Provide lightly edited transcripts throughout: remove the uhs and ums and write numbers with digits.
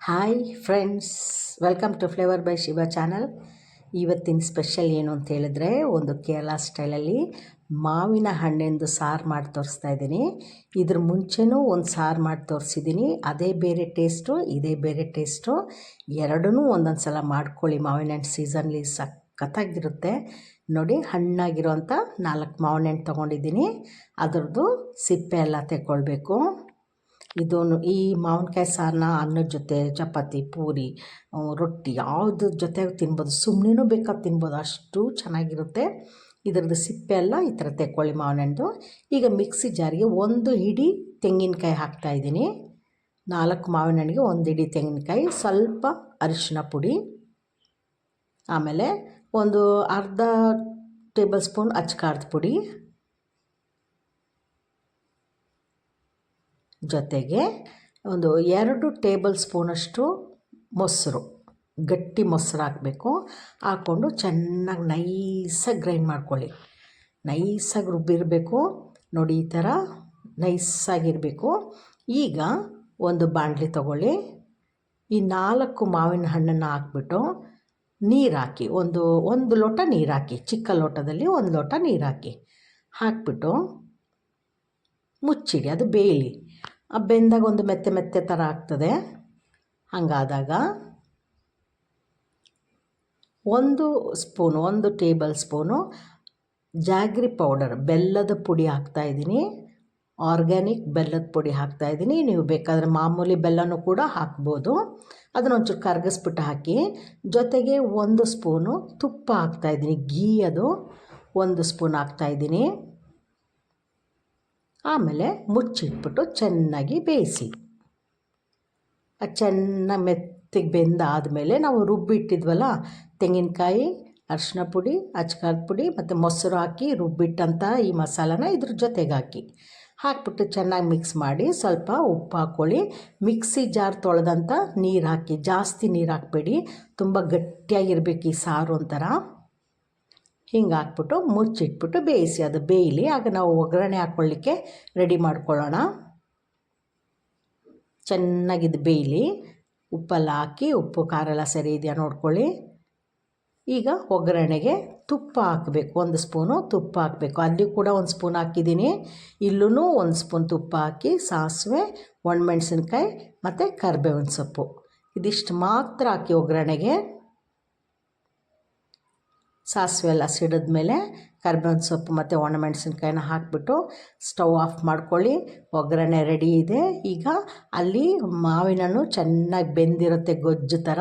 Hi friends, welcome to flavour by Shiva channel. ಇವತ್ತಿನ special ಏನು ಅಂತ ಹೇಳಿದ್ರೆ, ಒಂದು ಕೇರಳ ಸ್ಟೈಲಲ್ಲಿ ಮಾವಿನ ಹಣ್ಣಿಂದು ಸಾರು ಮಾಡಿ ತೋರಿಸ್ತಾ ಇದ್ದೀನಿ. ಇದ್ರ ಮುಂಚೆನೂ ಒಂದು ಸಾರು ಮಾಡಿ ತೋರಿಸಿದ್ದೀನಿ. ಅದೇ ಬೇರೆ ಟೇಸ್ಟು, ಇದೇ ಬೇರೆ ಟೇಸ್ಟು. ಎರಡೂ ಒಂದೊಂದು ಸಲ ಮಾಡ್ಕೊಳ್ಳಿ. ಮಾವಿನ ಹಣ್ಣು ಸೀಸನ್ಲಿ ಸಖತ್ತಾಗಿರುತ್ತೆ. ನೋಡಿ, ಹಣ್ಣಾಗಿರೋಂಥ 4 ಮಾವಿನ ಹಣ್ಣು ತೊಗೊಂಡಿದ್ದೀನಿ. ಅದರದ್ದು ಸಿಪ್ಪೆ ಎಲ್ಲ ತೆಕ್ಕೊಳ್ಬೇಕು. ಈ ಮಾವಿನಕಾಯಿ ಸಾರನ್ನ ಅನ್ನದ ಜೊತೆ, ಚಪಾತಿ, ಪೂರಿ, ರೊಟ್ಟಿ ಯಾವುದ್ರ ಜೊತೆ ತಿನ್ಬೋದು. ಸುಮ್ಮನೆನೂ ಬೇಕಾದ್ರೆ ತಿನ್ಬೋದು, ಅಷ್ಟು ಚೆನ್ನಾಗಿರುತ್ತೆ. ಇದರದ್ದು ಸಿಪ್ಪೆ ಎಲ್ಲ ಈ ಥರ ತೆಕ್ಕೊಳ್ಳಿ ಮಾವಿನ ಹಣ್ಣು. ಈಗ ಮಿಕ್ಸಿ ಜಾರಿಗೆ 1 ಹಿಡಿ ತೆಂಗಿನಕಾಯಿ ಹಾಕ್ತಾಯಿದ್ದೀನಿ. 4 ಮಾವಿನ ಹಣ್ಣಿಗೆ 1 ಹಿಡಿ ತೆಂಗಿನಕಾಯಿ, ಸ್ವಲ್ಪ ಅರಿಶಿನ ಪುಡಿ, ಆಮೇಲೆ ಒಂದು ಅರ್ಧ ಟೇಬಲ್ ಸ್ಪೂನ್ ಅಚ್ಕಾರದ ಪುಡಿ, ಜೊತೆಗೆ ಒಂದು 2 ಟೇಬಲ್ ಸ್ಪೂನಷ್ಟು ಮೊಸರು, ಗಟ್ಟಿ ಮೊಸರು ಹಾಕಬೇಕು. ಹಾಕ್ಕೊಂಡು ಚೆನ್ನಾಗಿ ನೈಸಾಗಿ ಗ್ರೈಂಡ್ ಮಾಡ್ಕೊಳ್ಳಿ. ನೈಸಾಗಿ ರುಬ್ಬಿರಬೇಕು. ನೋಡಿ, ಈ ಥರ ನೈಸಾಗಿರಬೇಕು. ಈಗ ಒಂದು ಬಾಣಲಿ ತೊಗೊಳ್ಳಿ. ಈ 4 ಮಾವಿನ ಹಣ್ಣನ್ನು ಹಾಕ್ಬಿಟ್ಟು ನೀರು ಹಾಕಿ, ಒಂದು ಲೋಟ ನೀರು ಹಾಕಿ. ಚಿಕ್ಕ ಲೋಟದಲ್ಲಿ 1 ಲೋಟ ನೀರು ಹಾಕಿಬಿಟ್ಟು ಮುಚ್ಚಿಡಿ. ಅದು ಬೇಯಲಿ. ಬೆಂದಾಗ ಒಂದು ಮೆತ್ತೆ ಮೆತ್ತೆ ಥರ ಆಗ್ತದೆ. ಹಾಗಾದಾಗ 1 ಟೇಬಲ್ ಸ್ಪೂನು ಜಾಗ್ರಿ ಪೌಡರ್, ಬೆಲ್ಲದ ಪುಡಿ ಹಾಕ್ತಾಯಿದ್ದೀನಿ. ಆರ್ಗ್ಯಾನಿಕ್ ಬೆಲ್ಲದ ಪುಡಿ ಹಾಕ್ತಾಯಿದ್ದೀನಿ. ನೀವು ಬೇಕಾದರೆ ಮಾಮೂಲಿ ಬೆಲ್ಲನೂ ಕೂಡ ಹಾಕ್ಬೋದು. ಅದನ್ನೊಂಚೂರು ಕರಗಿಸ್ಬಿಟ್ಟು ಹಾಕಿ. ಜೊತೆಗೆ 1 ಸ್ಪೂನು ತುಪ್ಪ ಹಾಕ್ತಾಯಿದ್ದೀನಿ. ಘೀ, ಅದು 1 ಸ್ಪೂನ್ ಹಾಕ್ತಾಯಿದ್ದೀನಿ. ಆಮೇಲೆ ಮುಚ್ಚಿಟ್ಬಿಟ್ಟು ಚೆನ್ನಾಗಿ ಬೇಯಿಸಿ. ಅದು ಚೆನ್ನಾಗಿ ಮೆತ್ತಗೆ ಬೆಂದಾದಮೇಲೆ ನಾವು ರುಬ್ಬಿಟ್ಟಿದ್ವಲ್ಲ ತೆಂಗಿನಕಾಯಿ, ಅರಿಶಿನ ಪುಡಿ, ಅಚ್ಕಾರದ ಪುಡಿ ಮತ್ತು ಮೊಸರು ಹಾಕಿ ರುಬ್ಬಿಟ್ಟಂಥ ಈ ಮಸಾಲಾನ ಇದ್ರ ಜೊತೆಗೆ ಹಾಕಿಬಿಟ್ಟು ಚೆನ್ನಾಗಿ ಮಿಕ್ಸ್ ಮಾಡಿ. ಸ್ವಲ್ಪ ಉಪ್ಪು ಹಾಕ್ಕೊಳ್ಳಿ. ಮಿಕ್ಸಿ ಜಾರ್ ತೊಳೆದಂಥ ನೀರು ಹಾಕಿ. ಜಾಸ್ತಿ ನೀರು ಹಾಕಬೇಡಿ, ತುಂಬ ಗಟ್ಟಿಯಾಗಿರ್ಬೇಕು ಈ ಸಾರು ಒಂಥರ. ಹಿಂಗೆ ಹಾಕ್ಬಿಟ್ಟು ಮುಚ್ಚಿಟ್ಬಿಟ್ಟು ಬೇಯಿಸಿ. ಅದು ಬೇಯಲಿ. ಆಗ ನಾವು ಒಗ್ಗರಣೆ ಹಾಕ್ಕೊಳ್ಳಿಕ್ಕೆ ರೆಡಿ ಮಾಡ್ಕೊಳ್ಳೋಣ. ಚೆನ್ನಾಗಿದ್ದು ಬೇಯಲಿ. ಉಪ್ಪೆಲ್ಲ ಹಾಕಿ, ಉಪ್ಪು ಖಾರ ಎಲ್ಲ ಸರಿ ಇದೆಯಾ ನೋಡ್ಕೊಳ್ಳಿ. ಈಗ ಒಗ್ಗರಣೆಗೆ ತುಪ್ಪ ಹಾಕಬೇಕು. 1 ಸ್ಪೂನು ತುಪ್ಪ ಹಾಕಬೇಕು. ಅಲ್ಲಿ ಕೂಡ 1 ಸ್ಪೂನ್ ಹಾಕಿದ್ದೀನಿ. ಇಲ್ಲೂ 1 ಸ್ಪೂನ್ ತುಪ್ಪ ಹಾಕಿ, ಸಾಸಿವೆ, ಒಣಮೆಣಸಿನ್ಕಾಯಿ ಮತ್ತು ಕರಿಬೇವಿನ ಸೊಪ್ಪು ಇದಿಷ್ಟು ಮಾತ್ರ ಹಾಕಿ ಒಗ್ಗರಣೆಗೆ. ಸಾಸಿವೆ ಎಲ್ಲ ಸಿಡಿದ್ಮೇಲೆ ಕರಿಬೇವಿನ ಸೊಪ್ಪು ಮತ್ತು ಒಣಮೆಣಸಿನ್ಕಾಯಿನ ಹಾಕಿಬಿಟ್ಟು ಸ್ಟವ್ ಆಫ್ ಮಾಡ್ಕೊಳ್ಳಿ. ಒಗ್ಗರಣೆ ರೆಡಿ ಇದೆ. ಈಗ ಅಲ್ಲಿ ಮಾವಿನ ಹಣ್ಣು ಚೆನ್ನಾಗಿ ಬೆಂದಿರುತ್ತೆ, ಗೊಜ್ಜು ಥರ.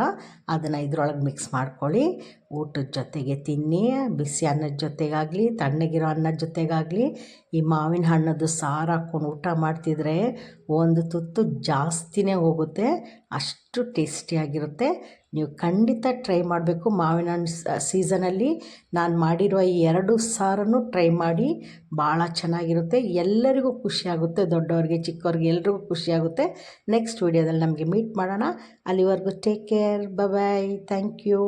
ಅದನ್ನು ಇದ್ರೊಳಗೆ ಮಿಕ್ಸ್ ಮಾಡ್ಕೊಳ್ಳಿ. ಊಟದ ಜೊತೆಗೆ ತಿನ್ನಿ. ಬಿಸಿ ಅನ್ನದ ಜೊತೆಗಾಗಲಿ, ತಣ್ಣಗಿರೋ ಅನ್ನದ ಜೊತೆಗಾಗಲಿ ಈ ಮಾವಿನ ಹಣ್ಣದ್ದು ಸಾರು ಹಾಕ್ಕೊಂಡು ಊಟ ಮಾಡ್ತಿದ್ರೆ ಒಂದು ತುತ್ತು ಜಾಸ್ತಿನೇ ಹೋಗುತ್ತೆ. ಅಷ್ಟು ಟೇಸ್ಟಿಯಾಗಿರುತ್ತೆ. ನೀವು ಖಂಡಿತ ಟ್ರೈ ಮಾಡಬೇಕು. ಮಾವಿನ ಹಣ್ಣು ಸೀಸನಲ್ಲಿ ನಾನು ಮಾಡಿರೋ ಈ 2 ಸಾರನ್ನು ಟ್ರೈ ಮಾಡಿ. ಭಾಳ ಚೆನ್ನಾಗಿರುತ್ತೆ. ಎಲ್ಲರಿಗೂ ಖುಷಿಯಾಗುತ್ತೆ, ದೊಡ್ಡವ್ರಿಗೆ ಚಿಕ್ಕವ್ರಿಗೆ ಎಲ್ರಿಗೂ ಖುಷಿಯಾಗುತ್ತೆ. ನೆಕ್ಸ್ಟ್ ವೀಡಿಯೋದಲ್ಲಿ ನಮಗೆ ಮೀಟ್ ಮಾಡೋಣ. ಅಲ್ಲಿವರೆಗೂ take care, bye, thank you.